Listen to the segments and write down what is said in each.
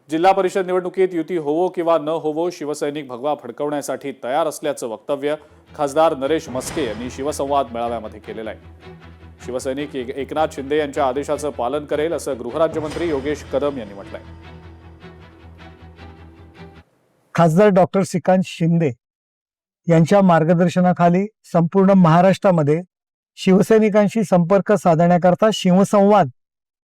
जिल्हा परिषद निवडणुकीत युती होवो किंवा न होवो, शिवसैनिक भगवा फडकवण्यासाठी तयार असल्याचं वक्तव्य खासदार नरेश म्हस्के यांनी शिवसंवाद मेळाव्यामध्ये केलेलं आहे. शिवसैनिक एकनाथ शिंदे यांच्या आदेशाचं पालन करेल असं गृहराज्यमंत्री योगेश कदम यांनी म्हटलंय. खासदार डॉक्टर श्रीकांत शिंदे यांच्या मार्गदर्शनाखाली संपूर्ण महाराष्ट्रामध्ये शिवसैनिकांशी संपर्क साधण्याकरता शिवसंवाद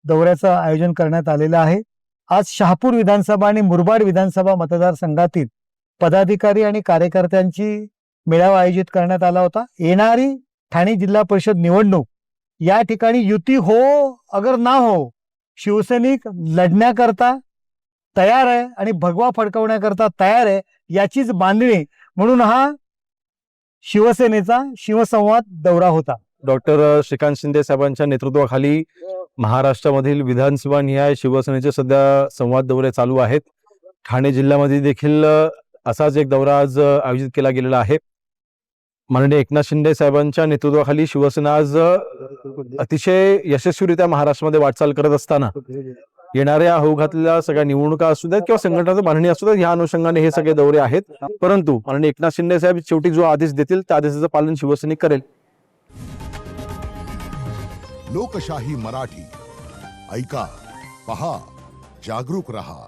दौऱ्याचं आयोजन करण्यात आलेलं आहे. आज शहापूर विधानसभा आणि मुरबाड विधानसभा मतदारसंघातील पदाधिकारी आणि कार्यकर्त्यांची मेळावा आयोजित करण्यात आला होता. येणारी ठाणे जिल्हा परिषद निवडणूक या ठिकाणी युती हो अगर ना हो, शिवसैनिक लढण्याकरता तयार आहे आणि भगवा फडकवण्याकरता तयार आहे, याचीच बांधणी म्हणून हा शिवसेनेचा शिवसंवाद दौरा होता. डॉक्टर श्रीकांत शिंदे साहेबांच्या नेतृत्वाखाली महाराष्ट्रामधील विधानसभा निहाय शिवसेनेचे सध्या संवाद दौरे चालू आहेत. ठाणे जिल्ह्यामध्ये देखील असाच एक दौरा आज आयोजित केला गेलेला आहे. माननीय एकनाथ शिंदे साहेबांच्या नेतृत्वाखाली शिवसेना आज अतिशय यशस्वीरित्या महाराष्ट्रामध्ये वाटचाल करत असताना येणाऱ्या अवघातल्या सगळ्या निवडणुका असू द्यात किंवा संघटनाचं बांधणी असू द्यात, या अनुषंगाने हे सगळे दौरे आहेत. परंतु माननीय एकनाथ शिंदे साहेब शेवटी जो आदेश देतील त्या आदेशाचं पालन शिवसैनिक करेल. लोकशाही मराठी ऐका, पहा, जागरूक रहा.